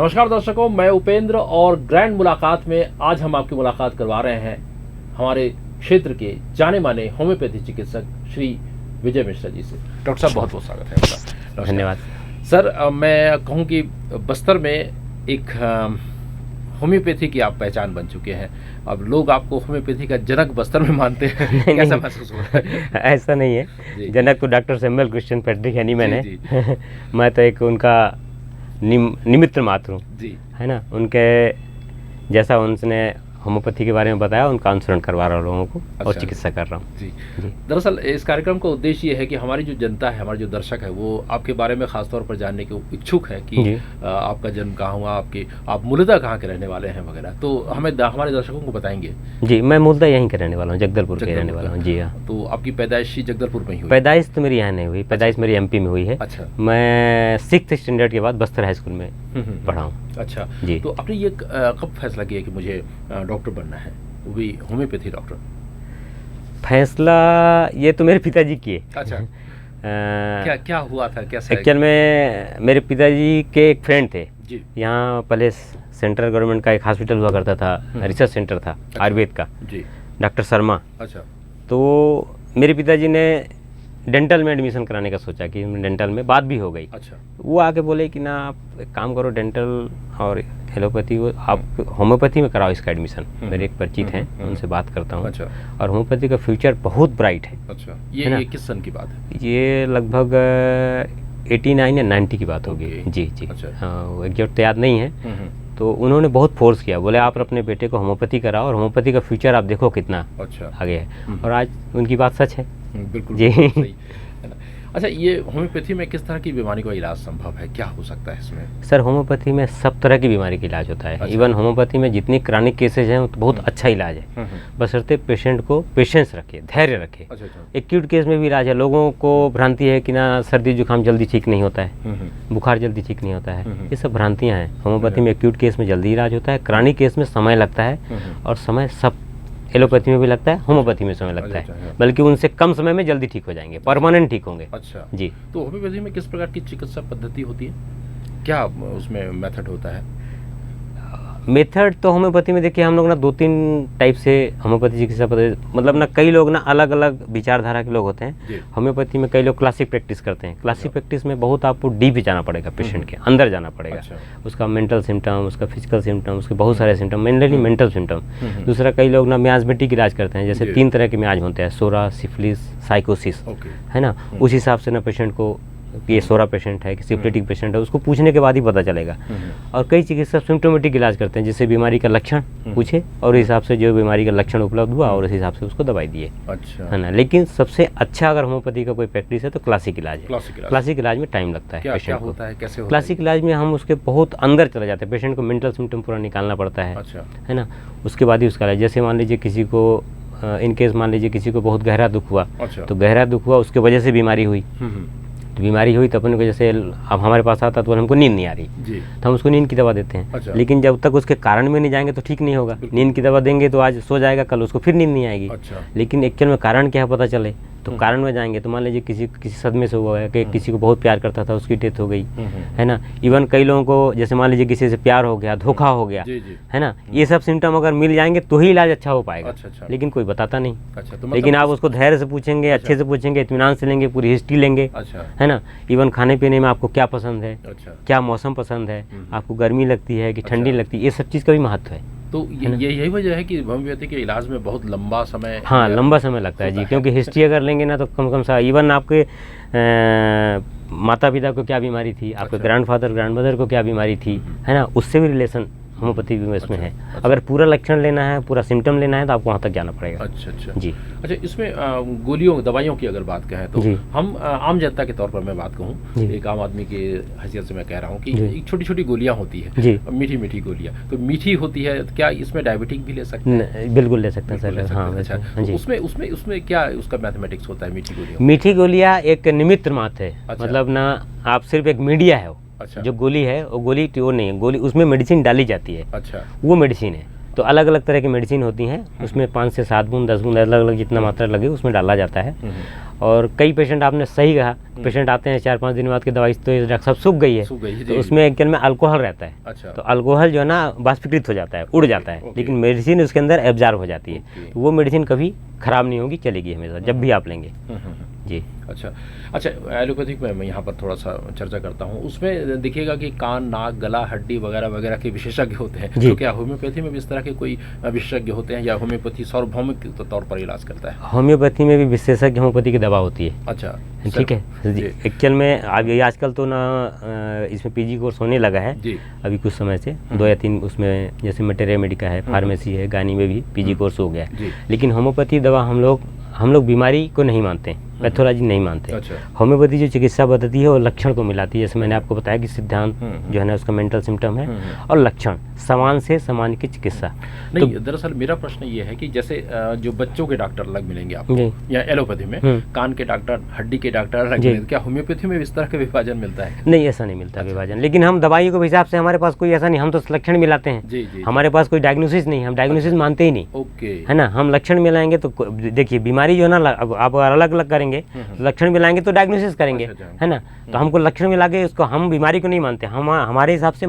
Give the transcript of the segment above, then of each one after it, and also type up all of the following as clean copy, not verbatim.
नमस्कार दर्शकों, मैं उपेंद्र और ग्रैंड मुलाकात में आज हम आपकी मुलाकात करवा रहे हैं हमारे क्षेत्र के जाने माने होम्योपैथी चिकित्सक श्री विजय मिश्रा जी से। डॉक्टर साहब, बहुत बहुत स्वागत है आपका। धन्यवाद सर। मैं कहूँ कि बस्तर में एक होम्योपैथी की आप पहचान बन चुके हैं। अब लोग आपको होम्योपैथी का जनक बस्तर में मानते हैं। कैसा महसूस हो रहा है? ऐसा नहीं है, जनक तो डॉक्टर सैमुअल क्रिश्चियन पैट्रिक है नहीं मैंने। जी। मैं तो एक उनका निमित्त मात्र हूँ जी, है ना। उनके जैसा उनने होम्योपैथी के बारे में बताया, उनका अनुसरण करवा रहा हूँ लोगों को। और अच्छा। चिकित्सा कर रहा हूँ। जी। दरअसल इस कार्यक्रम का उद्देश्य ये है कि हमारी जो जनता है, हमारे जो दर्शक है, वो आपके बारे में खासतौर पर जानने के इच्छुक है कि आपका जन्म कहाँ हुआ, आप मूलतः कहाँ के रहने वाले हैं वगैरह। तो हमें हमारे दर्शकों को बताएंगे। जी, मैं मूलतः यहीं के रहने वाला हूँ, जगदलपुर के रहने वाला हूँ। जी हाँ। तो आपकी पैदाइश जगदलपुर में ही हुई? पैदाइश तो मेरी यहाँ नहीं हुई, पैदाइश मेरी एमपी में हुई है। अच्छा। मैं 6th स्टैंडर्ड के बाद बस्तर हाई स्कूल में पढ़ा हूँ। अच्छा जी। तो आपने ये कब फैसला किया कि मुझे डॉक्टर बनना है, वो भी होम्योपैथी डॉक्टर? फैसला ये तो मेरे पिताजी किए। अच्छा। क्या हुआ था, कैसे? एक्चुअल में मेरे पिताजी के एक फ्रेंड थे जी। यहाँ पहले सेंट्रल गवर्नमेंट का एक हॉस्पिटल हुआ करता था, रिसर्च सेंटर था। अच्छा। आयुर्वेद का जी। डॉक्टर शर्मा। अच्छा। तो मेरे पिताजी ने डेंटल में एडमिशन कराने का सोचा कि डेंटल में बात भी हो गई। अच्छा। वो आके बोले कि ना आप एक काम करो, डेंटल और एलोपैथी आप होम्योपैथी में कराओ इसका एडमिशन। मेरे एक परिचित हैं, उनसे बात करता हूँ। अच्छा। और होम्योपैथी का फ्यूचर बहुत ब्राइट है। अच्छा। ये किस सन की बात है? ये लगभग 89 या 90 की बात होगी। जी जी। अच्छा। हाँ, वो एग्जैक्ट तो याद नहीं है। तो उन्होंने बहुत फोर्स किया, बोले आप अपने बेटे को होम्योपैथी कराओ और होम्योपैथी का फ्यूचर आप देखो कितना अच्छा आगे है। और आज उनकी बात सच है। बिल्कुल जी। सही है ना। अच्छा, ये होम्योपैथी में किस तरह की बीमारी का इलाज संभव है, क्या हो सकता है इसमें? सर, होम्योपैथी में सब तरह की बीमारी का इलाज होता है। अच्छा। इवन होम्योपैथी में जितनी क्रॉनिक केसेज हैं तो बहुत अच्छा इलाज है। बशर्ते पेशेंट को पेशेंस रखे, धैर्य रखे। अच्छा। एक्यूट केस में भी इलाज है। लोगों को भ्रांति है कि ना सर्दी जुकाम जल्दी ठीक नहीं होता है, बुखार जल्दी ठीक नहीं होता है। ये सब भ्रांतियाँ हैं। होम्योपैथी में एक्यूट केस में जल्दी इलाज होता है, क्रॉनिक केस में समय लगता है। और समय सब एलोपैथी में भी लगता है, होम्योपैथी में समय लगता है, बल्कि उनसे कम समय में जल्दी ठीक हो जाएंगे, परमानेंट ठीक होंगे। अच्छा जी। तो होम्योपैथी में किस प्रकार की चिकित्सा पद्धति होती है, क्या उसमें मेथड होता है? मेथड तो होम्योपैथी में देखिए हम लोग ना 2-3 टाइप से होम्योपैथी चिकित्सा पद्धति, मतलब ना कई लोग ना अलग अलग विचारधारा के लोग होते हैं। होम्योपैथी में कई लोग क्लासिक प्रैक्टिस करते हैं। क्लासिक प्रैक्टिस में बहुत आपको डीप जाना पड़ेगा, पेशेंट के अंदर जाना पड़ेगा। अच्छा। उसका मेंटल सिम्टम, उसका फिजिकल सिम्टम, उसके बहुत सारे सिम्टम, मेनली मेंटल सिम्टम। दूसरा, कई लोग ना मियाजमेटिक इलाज करते हैं, जैसे 3 तरह के मियाज होते हैं, सोरा, सिफिलिस, साइकोसिस, है ना। उस हिसाब से ना पेशेंट को कि ये सोरा पेशेंट है कि सिफिलिटिक पेशेंट है, उसको पूछने के बाद ही पता चलेगा। और कई चिकित्सक सिम्टोमेटिक इलाज करते हैं, जिससे बीमारी का लक्षण पूछे और इस हिसाब से जो बीमारी का लक्षण उपलब्ध हुआ और उस हिसाब से उसको दवाई दिए। अच्छा। है ना। लेकिन सबसे अच्छा अगर होम्योपैथी का कोई प्रैक्टिस है तो क्लासिक इलाज है। क्लासिक इलाज में टाइम लगता है पेशेंट को। होता है, कैसे होता है? क्लासिक इलाज में हम उसके बहुत अंदर चले जाते हैं, पेशेंट को मेंटल सिम्टम पूरा निकालना पड़ता है। अच्छा। है ना। उसके बाद ही उसका इलाज, जैसे मान लीजिए किसी को इनकेस मान लीजिए किसी को बहुत गहरा दुख हुआ। अच्छा। तो गहरा दुख हुआ, उसके वजह से बीमारी हुई। तो बीमारी हुई तो अपन को, जैसे अब हमारे पास आता तो हमको नींद नहीं आ रही जी, तो हम उसको नींद की दवा देते हैं। अच्छा। लेकिन जब तक उसके कारण में नहीं जाएंगे तो ठीक नहीं होगा। नींद की दवा देंगे तो आज सो जाएगा, कल उसको फिर नींद नहीं आएगी। अच्छा। लेकिन एक्चुअल में कारण क्या है पता चले तो कारण में जाएंगे तो मान लीजिए किसी सदमे से हुआ है कि किसी को बहुत प्यार करता था, उसकी डेथ हो गई, है ना। इवन कई लोगों को जैसे मान लीजिए किसी से प्यार हो गया, धोखा हो गया, है ना। ये सब सिम्टम अगर मिल जाएंगे तो ही इलाज अच्छा हो पाएगा। अच्छा। लेकिन कोई बताता नहीं। अच्छा। तो लेकिन आप उसको धैर्य से पूछेंगे, अच्छे से पूछेंगे, इत्मीनान से लेंगे, पूरी हिस्ट्री लेंगे, अच्छा, है ना। इवन खाने पीने में आपको क्या पसंद है, अच्छा, क्या मौसम पसंद है, आपको गर्मी लगती है कि ठंडी लगती है, ये सब चीज़ का भी महत्व है। तो यही वजह है कि होम्योपैथी के इलाज में बहुत लंबा समय, हाँ, लंबा समय लगता है जी। क्योंकि हिस्ट्री अगर लेंगे ना तो कम सा इवन आपके माता पिता को क्या बीमारी थी, आपके ग्रैंडफादर ग्रैंडमदर को क्या बीमारी थी, है ना, उससे भी रिलेशन होम्योपैथी भी इसमें है। अगर पूरा लक्षण लेना है, पूरा सिम्टम लेना है तो आपको वहाँ तक जाना पड़ेगा। अच्छा जी। अच्छा, इसमें गोलियों दवाइयों की अगर बात कहें तो हम आम जनता के तौर पर मैं बात कहूँ, एक आम आदमी की हैसियत से मैं कह रहा हूँ कि एक छोटी छोटी गोलियाँ होती है, मीठी मीठी गोलियाँ, तो मीठी होती है, क्या इसमें डायबिटिक भी ले सकते हैं? बिल्कुल ले सकते हैं सर। हाँ, अच्छा। उसमें क्या उसका मैथमेटिक्स होता है मीठी गोलियों? मीठी गोलियाँ एक निमित्त मात्र है, मतलब ना आप सिर्फ एक मीडिया है। अच्छा। जो गोली है वो गोली वो नहीं है, गोली उसमें मेडिसिन डाली जाती है। अच्छा। वो मेडिसिन है। तो अलग अलग तरह की मेडिसिन होती हैं, उसमें 5 से 7 बूंद 10 बूंद अलग अलग जितना मात्रा लगे उसमें डाला जाता है। और कई पेशेंट, आपने सही कहा, पेशेंट आते हैं 4-5 दिन बाद की दवाई तो डॉक्टर साहब सूख गई है, तो उसमें एक्चुअल में अल्कोहल रहता है। अच्छा। तो अल्कोहल जो है ना वाष्पीकृत हो जाता है, उड़ जाता है, लेकिन मेडिसिन उसके अंदर एब्जॉर्ब हो जाती है, तो वो मेडिसिन कभी खराब नहीं होगी, चलेगी हमेशा जब भी आप लेंगे। जी। अच्छा, एलोपैथिक में मैं यहाँ पर थोड़ा सा चर्चा करता हूँ। उसमें देखिएगा कि कान, नाक, गला, हड्डी वगैरह वगैरह के विशेषज्ञ होते हैं, तो क्या होम्योपैथी में भी इस तरह के कोई विशेषज्ञ होते हैं, या होम्योपैथी सार्वभौमिक तौर पर इलाज करता है? होम्योपैथी में भी विशेषज्ञ होम्योपैथी की दवा होती है। अच्छा, ठीक है। एक्चुअल में आजकल तो ना इसमें पीजी कोर्स होने लगा है अभी कुछ समय से, 2 या 3 उसमें, जैसे मटेरिया मेडिका है, फार्मेसी है, गानी में भी पीजी कोर्स हो गया है। लेकिन होम्योपैथी दवा हम लोग बीमारी को नहीं मानते, पैथोलॉजी नहीं मानते। अच्छा। होम्योपैथी जो चिकित्सा पद्धति है वो लक्षण को मिलाती है, जैसे मैंने आपको बताया कि सिद्धांत जो है ना उसका मेंटल सिम्टम है, और लक्षण समान से समान की चिकित्सा। नहीं, दरअसल मेरा प्रश्न ये है कि जैसे जो बच्चों के डॉक्टर अलग मिलेंगे आपको, या एलोपैथी में कान के डॉक्टर, हड्डी के डॉक्टर अलग मिलेंगे, क्या होम्योपैथी में इस तरह का विभाजन मिलता है? नहीं, ऐसा नहीं मिलता विभाजन, लेकिन हम दवाइयों के हिसाब से, हमारे पास कोई ऐसा नहीं, हम तो लक्षण मिलाते हैं, हमारे पास कोई डायग्नोसिस नहीं, हम डायग्नोसिस मानते ही नहीं, है ना। हम लक्षण मिलाएंगे तो देखिए बीमारी जो है ना, आप अलग अलग करेंगे, लक्षण मिलाएंगे तो डायग्नोसिस करेंगे, है ना। तो हमको लक्षण मिला के उसको, हम बीमारी को नहीं मानते, हमारे हिसाब से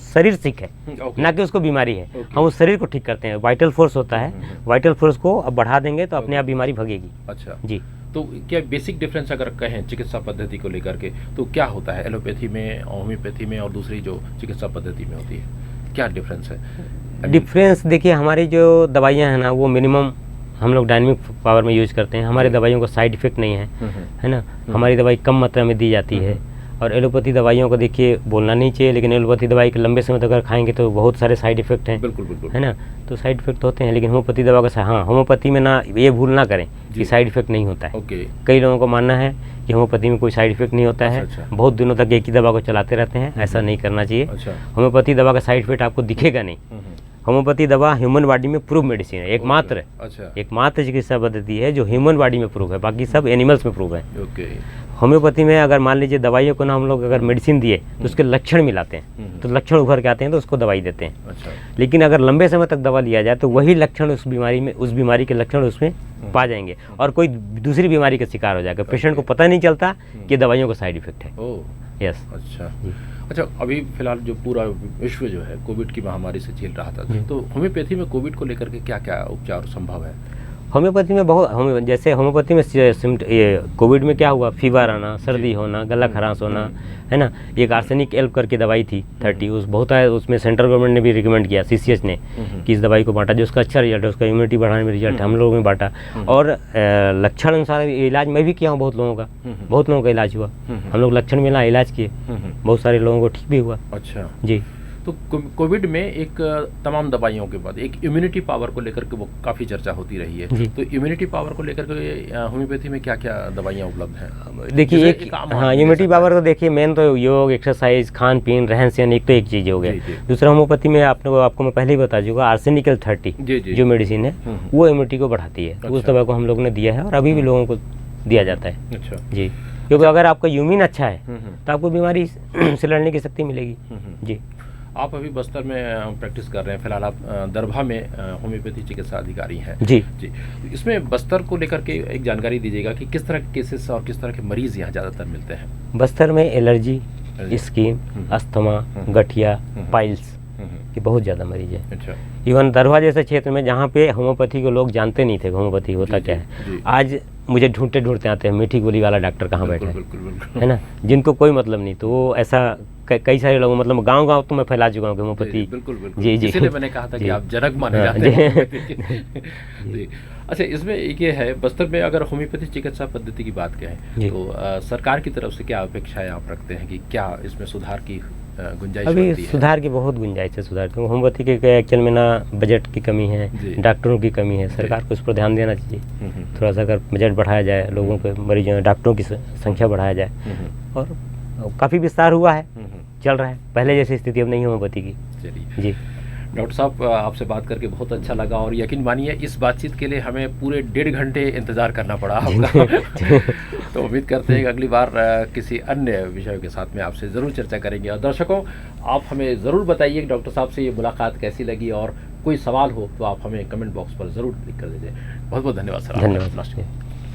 शरीर सिक है, ना कि उसको बीमारी है। हम उस शरीर को ठीक करते हैं, वाइटल फोर्स होता है, वाइटल फोर्स को अब बढ़ा देंगे तो अपने आप बीमारी भगेगी। अच्छा जी। तो क्या बेसिक डिफरेंस अगर कहें चिकित्सा पद्धति को लेकर के, तो क्या होता है एलोपैथी में, होम्योपैथी में और दूसरी जो चिकित्सा पद्धति में होती है, क्या डिफरेंस है? डिफरेंस देखिए, हमारी जो दवाइयाँ हैं ना वो मिनिमम हम लोग डायनेमिक पावर में यूज़ करते हैं, हमारी दवाइयों का साइड इफेक्ट नहीं है ना। हमारी दवाई कम मात्रा में दी जाती है, और एलोपैथी दवाइयों को देखिए बोलना नहीं चाहिए, लेकिन एलोपैथी दवाई के लंबे समय तक अगर खाएंगे तो बहुत सारे साइड इफेक्ट हैं। बिल्कुल बिल्कुल, है ना। तो साइड इफेक्ट होते हैं, लेकिन होम्योपैथी दवा का, हाँ, होम्योपैथी में ना ये भूल ना करें कि साइड इफेक्ट नहीं होता है। कई लोगों को मानना है कि होम्योपैथी में कोई साइड इफेक्ट नहीं होता है, बहुत दिनों तक एक ही दवा को चलाते रहते हैं, ऐसा नहीं करना चाहिए। होम्योपैथी दवा का साइड इफेक्ट आपको दिखेगा नहीं। होम्योपैथी दवा ह्यूमन बॉडी में प्रूव मेडिसिन है, एकमात्र चिकित्सा पद्धति है जो ह्यूमन बॉडी में प्रूव है, बाकी सब एनिमल्स में प्रूव है। होम्योपैथी में अगर मान लीजिए दवाइयों को ना हम लोग अगर मेडिसिन दिए तो उसके लक्षण मिलाते हैं, तो लक्षण उभर के आते हैं तो उसको दवाई देते हैं। लेकिन अगर लंबे समय तक दवा लिया जाए तो वही लक्षण उस बीमारी के लक्षण उसमें पा जाएंगे, और कोई दूसरी बीमारी का शिकार हो जाएगा। पेशेंट को पता नहीं चलता कि दवाइयों का साइड इफेक्ट है। यस। अच्छा, अभी फिलहाल जो पूरा विश्व जो है कोविड की महामारी से झेल रहा था, तो होम्योपैथी में कोविड को लेकर के क्या क्या उपचार संभव है? होम्योपैथी में बहुत, जैसे होम्योपैथी में ये कोविड में क्या हुआ, फीवर आना, सर्दी होना, गला खराश होना, है ना। एक आर्सेनिक एल्प करके दवाई थी 30, उस बहुत है, उसमें सेंट्रल गवर्नमेंट ने भी रिकमेंड किया, CCH ने, कि इस दवाई को बांटा, जो उसका अच्छा रिजल्ट है, उसका इम्यूनिटी बढ़ाने में रिजल्ट है, हम लोगों में बांटा। और लक्षण अनुसार इलाज मैं भी किया हूँ, बहुत लोगों का इलाज हुआ, हम लोग लक्षण मिला इलाज किए, बहुत सारे लोगों को ठीक भी हुआ। अच्छा जी। तो कोविड में एक तमाम दवाइयों के बाद एक इम्यूनिटी पावर को लेकर के वो काफ़ी चर्चा होती रही है, तो इम्यूनिटी पावर को लेकर के होम्योपैथी में क्या क्या दवाइयाँ उपलब्ध हैं? देखिए हाँ, इम्यूनिटी पावर तो देखिए मेन तो योग, एक्सरसाइज, खान पीन, रहन सहन, एक तो एक चीज़ हो गया। दूसरा होम्योपैथी में आपको मैं पहले ही बता चुका, आर्सेनिक 30 जो मेडिसिन है वो इम्यूनिटी को बढ़ाती है। उस दवा को हम लोग ने दिया है और अभी भी लोगों को दिया जाता है। अच्छा जी, क्योंकि अगर आपका यूमिन अच्छा है तो आपको बीमारी से लड़ने की शक्ति मिलेगी। जी। आप अभी बस्तर में प्रैक्टिस कर रहे हैं, फिलहाल आप दरभा में होम्योपैथी चिकित्सा अधिकारी हैं। जी जी। इसमें बस्तर को लेकर के एक जानकारी दीजिएगा कि किस तरह के केसेस और किस तरह के मरीज यहाँ ज़्यादातर मिलते हैं? बस्तर में एलर्जी, स्किन, अस्थमा, गठिया, पाइल्स के बहुत ज़्यादा मरीज है। अच्छा। इवन दरभा जैसे क्षेत्र में जहाँ पे होम्योपैथी को लोग जानते नहीं थे, होम्योपैथी होता क्या है, आज मुझे ढूंढते आते हैं मीठी गोली वाला डॉक्टर कहाँ बैठे है, है ना, जिनको कोई मतलब नहीं। तो वो ऐसा कई सारे लोग, मतलब गांव तो मैं फैला चुका हूँ होम्योपैथी। जी जी, इसलिए मैंने कहा था कि आप जनक माने जाते हैं। जी। अच्छा, इसमें एक ये है, बस्तर में अगर होम्योपैथी चिकित्सा पद्धति की बात करें तो सरकार की तरफ से क्या अपेक्षाएं आप रखते हैं कि क्या इसमें सुधार की गुंजाइश? अभी सुधार की बहुत गुंजाइश है, सुधार की। होम्योपैथी के एक्चुअल में ना बजट की कमी है, डॉक्टरों की कमी है, सरकार को इस पर ध्यान देना चाहिए। थोड़ा सा अगर बजट बढ़ाया जाए, लोगों के मरीजों, डॉक्टरों की संख्या बढ़ाया जाए, और काफ़ी विस्तार हुआ है, चल रहा है, पहले जैसी स्थिति अब नहीं होम्योपैथी की। चलिए जी। डॉक्टर साहब, आपसे बात करके बहुत अच्छा लगा, और यकीन मानिए इस बातचीत के लिए हमें पूरे 1.5 घंटे इंतज़ार करना पड़ा आपका। तो उम्मीद करते हैं कि अगली बार किसी अन्य विषयों के साथ में आपसे ज़रूर चर्चा करेंगे। और दर्शकों, आप हमें ज़रूर बताइए कि डॉक्टर साहब से ये मुलाकात कैसी लगी, और कोई सवाल हो तो आप हमें कमेंट बॉक्स पर ज़रूर लिख कर दीजिए। बहुत बहुत धन्यवाद सर। धन्यवाद।